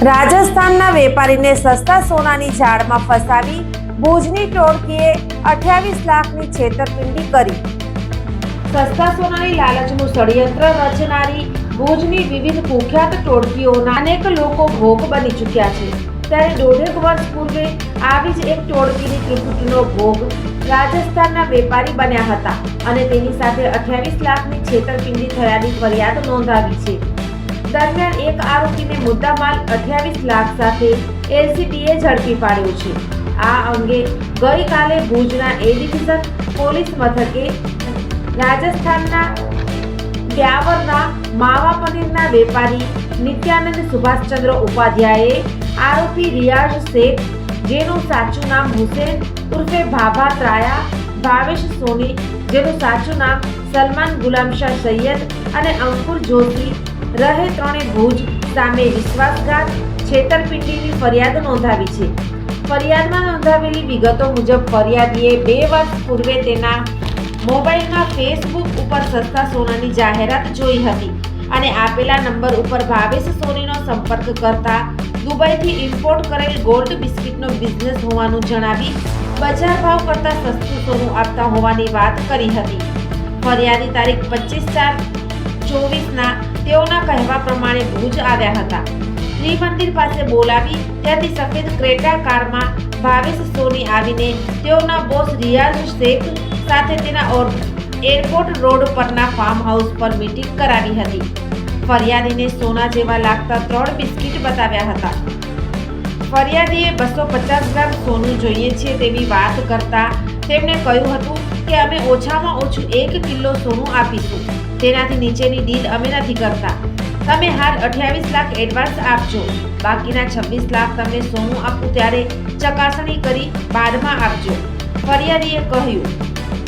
રાજસ્થાનના વેપારીને સસ્તા સોનાની જાળમાં ફસાવી ભુજની ટોળકીએ 28 લાખની છેતરપિંડી કરી। સસ્તા સોનાની લાલચનું ષડયંત્ર રચનારી ભુજની વિવિધ કુખ્યાત ટોળકીઓના અનેક લોકો ભોગ બની ચૂક્યા છે। ત્યારે 1.5 વર્ષ પૂર્વે આવી જ એક ટોળકીની ત્રિપુટીનો ભોગ રાજસ્થાનના વેપારી બન્યા હતા અને તેની સાથે 28 લાખની છેતરપિંડી થયાની ફરિયાદ નોંધાવી છે। દરમિયાન એક આરોપીને મુદ્દામાલ 28 લાખ સાથે એલસીબીએ ઝડપી પાડ્યો છે। આ અંગે ગઈકાલે ભુજના એ ડિવિઝન પોલીસ મથકે રાજસ્થાનના બ્યાવરના માવા પનીરના વેપારી નિત્યાનંદ સુભાષચંદ્ર ઉપાધ્યાયે આરોપી રિયાઝ શેખ, જેનું સાચું નામ હુસેન ઉર્ફે ભાભા ત્રાયા, ભાવેશ સોની, જેનું સાચું નામ સલમાન ગુલામશાહ સૈયદ અને અંકુર જોશી રહે ત્રણે ભુજ સામે વિશ્વાસઘાત છેતરપિંડીની ફરિયાદ નોંધાવી છે। ફરિયાદમાં નોંધાવેલી વિગતો મુજબ ફરિયાદીએ 2 વર્ષ પૂર્વે તેના મોબાઈલમાં ફેસબુક ઉપર સસ્તા સોનાની જાહેરાત જોઈ હતી અને આપેલા નંબર ઉપર ભાવેશ સોનીનો સંપર્ક કરતા દુબઈથી ઇમ્પોર્ટ કરેલ ગોલ્ડ બિસ્કિટનો બિઝનેસ હોવાનું જણાવી બજાર ભાવ કરતાં સસ્તું સોનું આપતા હોવાની વાત કરી હતી। ફરિયાદી તારીખ 25/4/24ના તેઓના કહેવા પ્રમાણે ભુજ આવ્યા હતા। ત્રિમંદિર પાસે બોલાવી ત્યાંથી સફેદ ક્રેટા કારમાં ભાવેશ સોની આવીને તેઓના બોસ રિયાઝ શેખ સાથે તેના એરપોર્ટ રોડ પરના ફાર્મ હાઉસ પર મીટિંગ કરાવી હતી। ફરિયાદીને સોના જેવા લાગતા 3 બિસ્કિટ બતાવ્યા હતા। ફરિયાદીએ 250 ગ્રામ સોનું જોઈએ છે તેવી વાત કરતા તેમણે કહ્યું હતું કે અમે ઓછામાં ઓછું 1 કિલો સોનું આપીશું, તેનાથી નીચેની ડીલ અમે નથી કરતા। તમે હાલ 28 લાખ એડવાન્સ આપજો, બાકીના 26 લાખ તમને સોનું આપું ત્યારે ચકાસણી કરી બાદમાં આપજો। ફરિયાદીએ કહ્યું,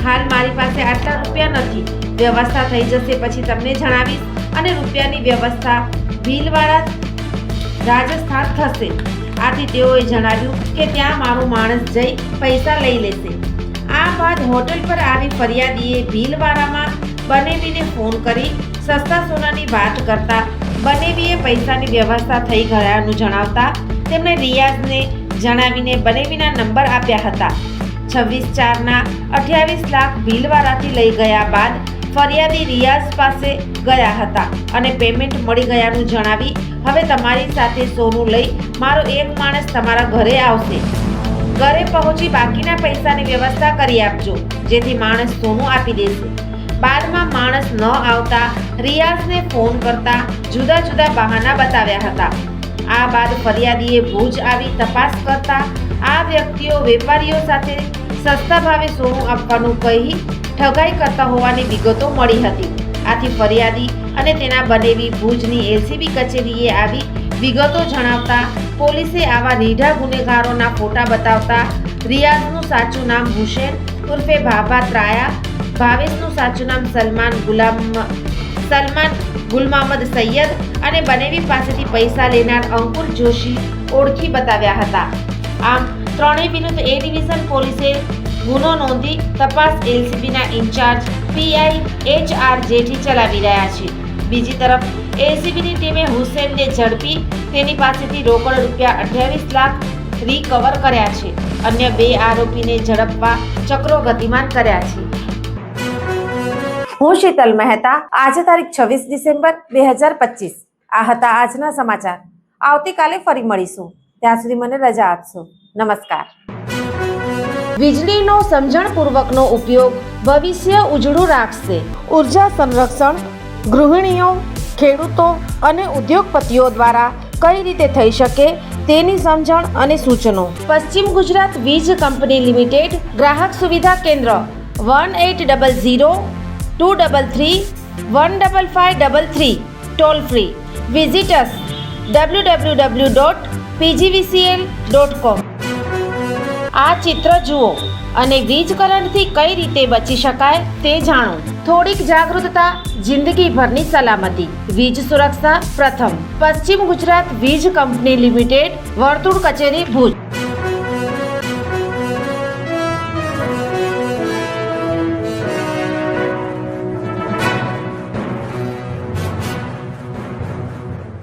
હાલ મારી પાસે આટલા રૂપિયા નથી, વ્યવસ્થા થઈ જશે પછી તમને જણાવીશ અને રૂપિયાની વ્યવસ્થા ભીલવાડા રાજસ્થાન થશે। આથી તેઓએ જણાવ્યું કે ત્યાં મારું માણસ જઈ પૈસા લઈ લેશે। આ બાદ હોટેલ પર આવી ફરિયાદીએ ભીલવાડામાં બનેવીને ફોન કરી સસ્તા સોનાની વાત કરતા બનેવીએ પૈસાની વ્યવસ્થા થઈ ગયાનું જણાવતા તેમણે રિયાઝને જણાવીને બનેવીના નંબર આપ્યા હતા। 26/4ના 28 લાખ ભીલવાડાથી લઈ ગયા બાદ ફરિયાદી રિયાઝ પાસે ગયા હતા અને પેમેન્ટ મળી ગયાનું જણાવી હવે તમારી સાથે સોનું લઈ મારો એક માણસ તમારા ઘરે આવશે, ઘરે પહોંચી બાકીના પૈસાની વ્યવસ્થા કરી આપજો જેથી માણસ સોનું આપી દેશે। બાદમાં માણસ ન આવતા રિયાઝને ફોન કરતા જુદા જુદા બહાના બતાવ્યા હતા। આ બાદ ફરિયાદીએ ભુજ આવી તપાસ કરતા આ વ્યક્તિઓ વેપારીઓ સાથે સસ્તા ભાવે સોનું આપવાનું કહી ઠગાઈ કરતા હોવાની વિગતો મળી હતી। આથી ફરિયાદી અને તેના બનેવી ભુજની એલસીબી કચેરીએ આવી વિગતો જણાવતા પોલીસે આવા રીઢા ગુનેગારોના ફોટા બતાવતા રિયાઝનું સાચું નામ હુસેન ઉર્ફે ભાભા ત્રાયા, ભાવેશનું સાચું નામ સલમાન ગુલમામદ સૈયદ અને બનેવી પાસેથી પૈસા લેનાર અંકુર જોશી ઓળખી બતાવ્યા હતા। આમ ત્રણેય વિરુદ્ધ એ ડિવિઝન પોલીસે ગુનો નોંધી તપાસ એલસીબીના ઇન્ચાર્જ પીઆઈ HR જેઠી ચલાવી રહ્યા છે। બીજી તરફ એલસીબીની ટીમે હુસેનને ઝડપી તેની પાસેથી રોકડ રૂપિયા 28 લાખ રિકવર કર્યા છે। અન્ય 2 આરોપીને ઝડપવા ચક્રો ગતિમાન કર્યા છે। હું શીતલ મહેતા। આજે તારીખ 26 ડિસેમ્બર 2025। આ હતા આજના સમાચાર। આવતીકાલે ફરી મળીશું, ત્યાં સુધી મને રજા આપશો। નમસ્કાર। વીજળીનો સમજણપૂર્વકનો ઉપયોગ ભવિષ્ય ઉજળું રાખશે। ઉર્જા સંરક્ષણ ગૃહિણીઓ, ખેડૂતો અને ઉદ્યોગપતિઓ દ્વારા કઈ રીતે થઈ શકે તેની સમજણ અને સૂચનો। પશ્ચિમ ગુજરાત વીજ કંપની લિમિટેડ, ગ્રાહક સુવિધા કેન્દ્ર 1800-233-15533, ટોલ ફ્રી। વિઝિટ અસ www.pgvcl.com। આ ચિત્ર જુઓ અને વીજ કરંટથી કઈ રીતે બચી શકાય તે જાણો। થોડીક જાગૃતતા, જિંદગીભરની સલામતી। વીજ સુરક્ષા પ્રથમ। પશ્ચિમ ગુજરાત વીજ કંપની લિમિટેડ, વર્તુળ કચેરી, ભુજ।